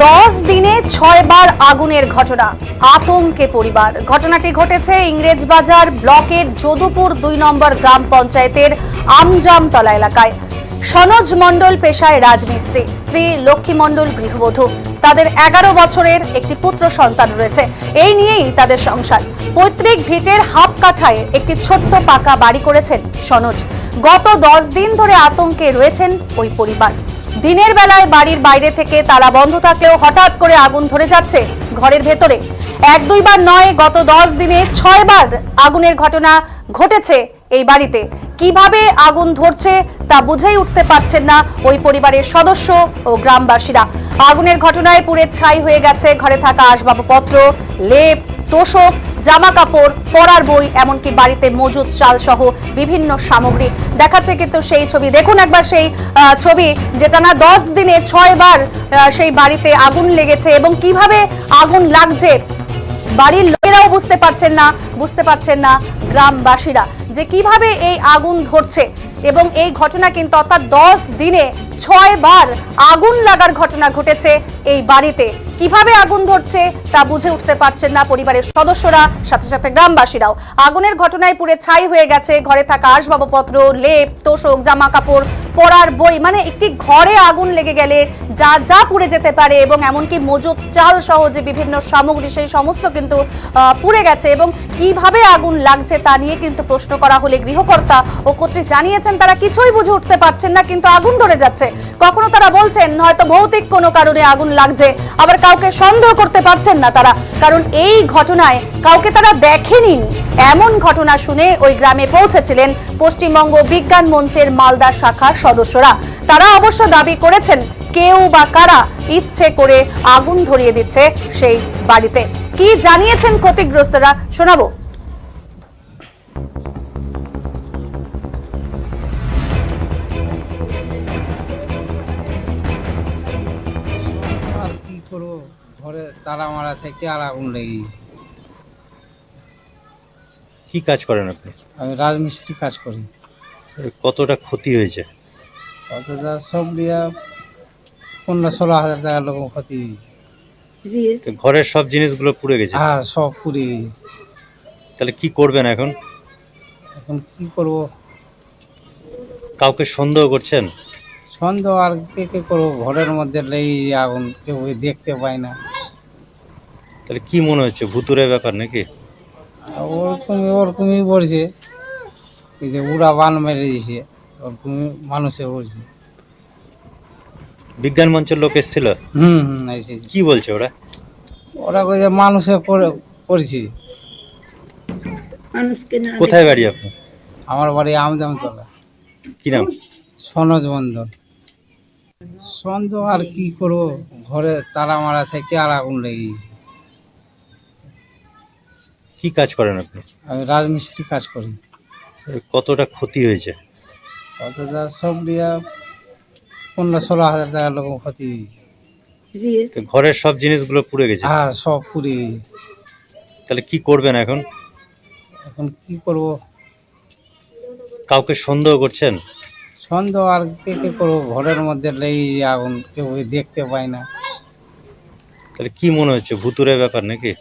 10 দিনে 6 বার আগুনের ঘটনা, আতঙ্কে পরিবার। ঘটনাটি ঘটেছে ইংরেজবাজার ব্লকের যদুপুর 2 নম্বর গ্রাম পঞ্চায়েতের আমজামতলা এলাকায়। সনোজ মণ্ডল পেশায় রাজমিস্ত্রি, স্ত্রী লক্ষ্মী মণ্ডল গৃহবধূ। তাদের 11 বছরের একটি পুত্র সন্তান রয়েছে। এই নিয়েই তাদের সংসার। পৈতৃক ভিটের হাফ কাঠায় একটি ছোট্ট পাকা বাড়ি করেছেন সনোজ। গত 10 দিন ধরে আতঙ্কে রয়েছেন ওই পরিবার। দিনের বেলায় বাড়ির বাইরে থেকে তালা বন্ধ থাকলেও হঠাৎ করে আগুন ধরে যাচ্ছে ঘরের ভেতরে। 1-2 বার নয়, গত 10 দিনে 6 বার আগুনের ঘটনা ঘটেছে এই বাড়িতে। কিভাবে আগুন ধরছে তা বুঝেই উঠতে পারছেন না ওই পরিবারের সদস্য ও গ্রামবাসীরা। আগুনের ঘটনায় পুড়ে ছাই হয়ে গেছে ঘরে থাকা আসবাবপত্র, লেপ, তোশক, জামা কাপড়, পড়ার বই, এমনকি বাড়িতে মজুদ চাল সহ বিভিন্ন সামগ্রী। দেখাচ্ছে কিন্তু সেই ছবি, দেখুন একবার সেই ছবি, যেটা না 10 দিনে 6 বার সেই বাড়িতে আগুন লেগেছে এবং কিভাবে আগুন লাগছে বাড়ির লোকেরাও বুঝতে পারছেন না গ্রামবাসীরা যে কিভাবে এই আগুন ধরছে। এবং এই ঘটনা কিন্তু অর্থাৎ 10 দিনে 6 বার আগুন লাগার ঘটনা ঘটেছে এই বাড়িতে। কিভাবে আগুন ধরছে তা বুঝে উঠতে পারছেন না পরিবারের সদস্যরা, সাথে সাথে গ্রামবাসীরাও। আগুনের ঘটনায় পুড়ে ছাই হয়ে গেছে ঘরে থাকা আসবাবপত্র, লেপ, তোশক, জামা কাপড়, পড়ার বই। মানে একটি ঘরে আগুন লেগে গেলে যা যা পুড়ে যেতে পারে এবং এমনকি মজুদ চাল সহ যে বিভিন্ন সামগ্রী সেই সমস্ত কিন্তু পুড়ে গেছে। এবং কিভাবে আগুন লাগছে তা নিয়ে কিন্তু প্রশ্ন করা হলে গৃহকর্তা ও কর্ত্রী জানিয়েছেন তারা কিছুই বুঝে উঠতে পারছেন না, কিন্তু আগুন ধরে যাচ্ছে। কখনো তারা বলছেন হয়তো ভৌতিক কোনো কারণে আগুন লাগছে, আবার কাউকে সন্দেহ করতে পারছেন না তারা, কারণ এই ঘটনায় কাউকে তারা দেখেনি। এমন ঘটনা শুনে ওই গ্রামে পৌঁছেছিলেন পশ্চিমবঙ্গ বিজ্ঞান মঞ্চের মালদা শাখার সদস্যরা। তারা অবশ্য দাবি করেছেন কেউ বা কারা ইচ্ছে করে আগুন ধরিয়ে দিচ্ছে সেই বাড়িতে। কি জানিয়েছেন ক্ষতিগ্রস্তরা শোনাবো। ঘরে তালা মারা থেকে আর আগুন লেগে গেছে। কি কাজ করেন আপনি? আমি রাজমিস্ত্রি কাজ করি। কতটা ক্ষতি হয়েছে? কতটা সব দিয়া 15-16 হাজার টাকার লোক ক্ষতি হয়েছে। তো ঘরের সব জিনিসগুলো পুড়ে গেছে? হ্যাঁ, সব পুড়ে গেছে। তাহলে কি করবেন এখন? এখন কি করবো? কাউকে সন্দেহ করছেন? সন্দেহ আর কে করবো? ঘরের মধ্যে লেগে আগুন, কেউ দেখতে পায় না। তাহলে কি মনে হচ্ছে, ভুতুরে ব্যাপার নাকি? ওরকমই বলছে, এই যে উড়া বান মেরে দিয়েছে, ওরকমই মানুষে বলছে। বিজ্ঞান মঞ্চের লোক এসেছিল? এসেছে। কি বলছে ওরা? ওরা কইছে মানুষে করেছি। কোথায় বাড়ি আপনার? আমার বাড়ি আমজামতলা। কি নাম? সনোজ মণ্ডল। সন্দেহ আর কি করবো? ঘরে তালা মারা থেকে আর আগুন লেগে গেছে। কি কাজ করেন আপনি? আমি রাজমিস্ত্রি কাজ করি। কতটা ক্ষতি হয়েছে? কতটা সব দিয়া 15-16 হাজার টাকার লোক ক্ষতি হয়েছে। তো ঘরের সব জিনিসগুলো পুড়ে গেছে? হ্যাঁ, সব পুড়ে গেছে। তাহলে কি করবেন এখন? এখন কি করবো? কাউকে সন্দেহ করছেন? সন্দেহ আর কে করবো? ঘরের মধ্যে লেগে আগুন, কেউ দেখতে পায় না। তাহলে কি মনে হচ্ছে, ভুতুরে ব্যাপার নাকি?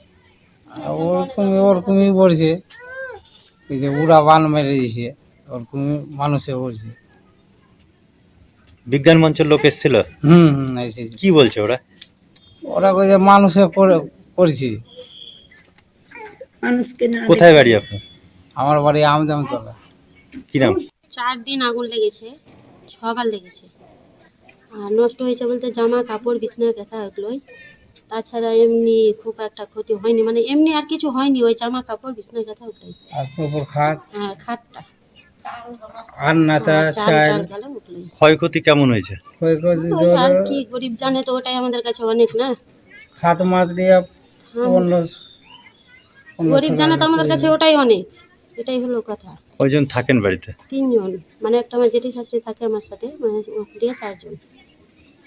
ওরকমই বলছে, এই যে উড়া বান মেরে দিয়েছে, ওরকমই মানুষে বলছে। বিজ্ঞান মঞ্চের লোক এসেছিল? এসেছে। কি বলছে ওরা? ওরা কইছে মানুষে করেছি। কোথায় বাড়ি আপনার? আমার বাড়ি আমজামতলা। কি নাম? 4 দিন আগুন লেগেছে, 6 বার লেগেছে। আর নষ্ট হয়েছে বলতে জামা কাপড়, বিছনা কাঁথা এগুলোই। তাছাড়া এমনি খুব একটা ক্ষতি হয়নি, মানে এমনি আর কিছু হয়নি, ওই জামা কাপড় বিছনা কাঁথা ওটাই। আর পুকুর খাট, হ্যাঁ, খাটটা আর নাতা চাল। ক্ষয়ক্ষতি কেমন হয়েছে? আর কি গরিব জানে, তো ওটাই আমাদের কাছে অনেক না। খাত মাত দিয়ে গরিব জানে তো আমাদের কাছে ওটাই অনেক, এটাই হলো কথা। কয়জন থাকেন বাড়িতে? 3 জন, মানে একটা আমার জেঠি শাশুড়ি থাকে আমার সাথে, মানে দিয়ে 4 জন।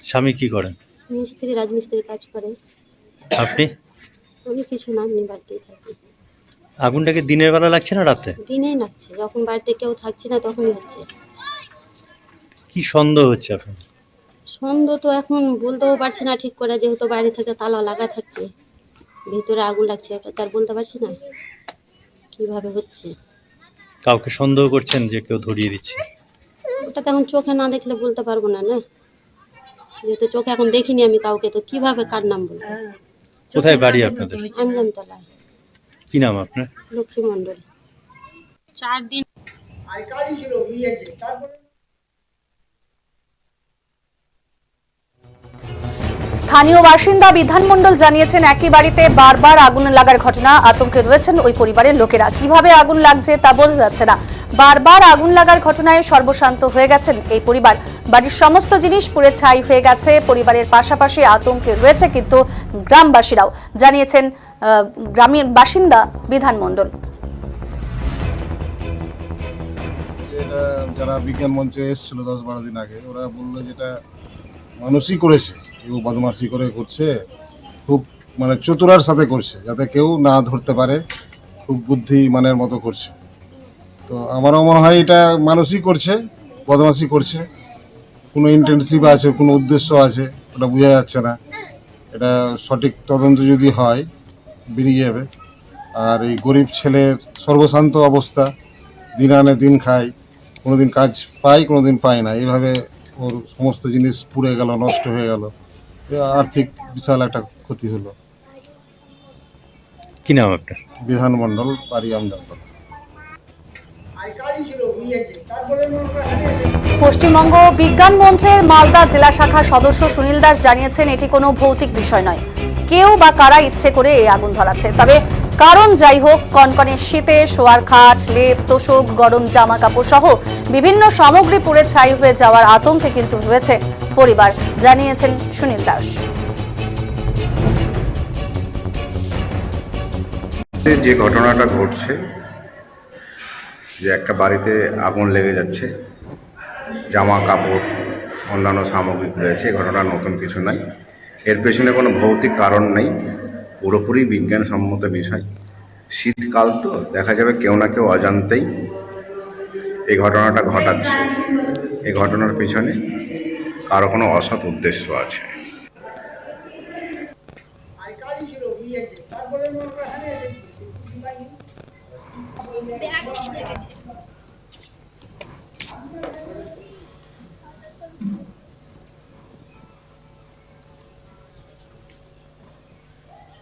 স্বামী কি করেন? মিস্ত্রি, রাজমিস্ত্রি কাজ করে। আপনি? আমি কিছু না, আমি বাড়িতেই থাকি। আগুনটাকে দিনের বেলা লাগছে না রাতে? দিনেই লাগছে, যখন বাড়িতে কেউ থাকছে না তখনই হচ্ছে। কি সন্দেহ হচ্ছে আপনার? সন্দেহ তো এখন বলতেও পারছি না ঠিক করে, যেহেতু বাইরে থেকে তালা লাগা থাকছে, ভিতরে আগুন লাগছে, এটা তার বলতে পারছি না কিভাবে হচ্ছে। কাউকে সন্দেহ করছেন যে কেউ ধরিয়ে দিচ্ছে? ওটা তো এখন চোখে না দেখলে বলতে পারবো না, না যেহেতু চোখে এখন দেখিনি আমি কাউকে, তো কিভাবে কার নাম বলবো। কোথায় বাড়ি আপনাদের? আমজামতলায়। কি নাম আপনার? লক্ষ্মী মণ্ডল। 4 দিন স্থানীয় বাসিন্দা বিধান মণ্ডল জানিয়েছেন, একই বাড়িতে বারবার আগুন লাগার ঘটনা, আতঙ্কে রয়েছেন ওই পরিবারের লোকেরা। কিভাবে আগুন লাগছে তা বোঝা যাচ্ছে না। বারবার আগুন লাগার ঘটনায় সর্বশান্ত হয়ে গেছেন এই পরিবার। বাড়ির সমস্ত জিনিস পুড়ে ছাই হয়ে গেছে। পরিবারের পাশাপাশি আতঙ্কে রয়েছে কিন্তু গ্রামবাসীরাও, জানিয়েছেন গ্রামের বাসিন্দা বিধান মণ্ডল। যেটা যারা বিজ্ঞান মঞ্চে এসেছিল 10-12 দিন আগে, ওরা বললো যেটা মানুষই করেছে, কেউ বদমাশি করে করছে, খুব মানে চতুরার সাথে করছে, যাতে কেউ না ধরতে পারে, খুব বুদ্ধিমানের মতো করছে। তো আমারও মনে হয় এটা মানুষই করছে, বদমাশি করছে, কোনো ইন্টেনসিভ আছে, কোনো উদ্দেশ্য আছে, ওটা বোঝা যাচ্ছে না। এটা সঠিক তদন্ত যদি হয় বেরিয়ে যাবে। আর এই গরিব ছেলের সর্বশান্ত অবস্থা, দিন আনে দিন খায়, কোনোদিন কাজ পাই কোনোদিন পায় না, এইভাবে ওর সমস্ত জিনিস পুড়ে গেল, নষ্ট হয়ে গেল, আর্থিক বিশাল একটা ক্ষতি হলো। কি নাম আপনার? বিধান মণ্ডল, বাড়ি আমজামতলা। পশ্চিমবঙ্গ বিজ্ঞান মঞ্চের মালদা জেলা শাখার সদস্য সুনীল দাস জানিয়েছেন, এটি কোনো ভৌতিক বিষয় নয়, কেউ বা কারা ইচ্ছে করে এই আগুন ধরাচ্ছে। তবে কারণ যাই হোক, কনকনে শীতে শোয়ার খাট, লেপ, তোশক, গরম জামা কাপড় সহ বিভিন্ন সামগ্রী পুড়ে ছাই হয়ে যাওয়ার আতঙ্কে কিন্তু রয়েছে পরিবার, জানিয়েছেন সুনীল দাস। যে ঘটনাটা ঘটছে, যে একটা বাড়িতে আগুন লেগে যাচ্ছে, জামা কাপড় অন্যান্য সামগ্রী রয়েছে, এই ঘটনা নতুন কিছু নাই। এর পেছনে কোনো ভৌতিক কারণ নেই, পুরোপুরি বিজ্ঞানসম্মত বিষয়। শীতকাল তো দেখা যাবে কেউ না কেউ অজান্তেই এই ঘটনাটা ঘটাচ্ছে। এই ঘটনার পিছনে কারো কোনো অসৎ উদ্দেশ্য আছে।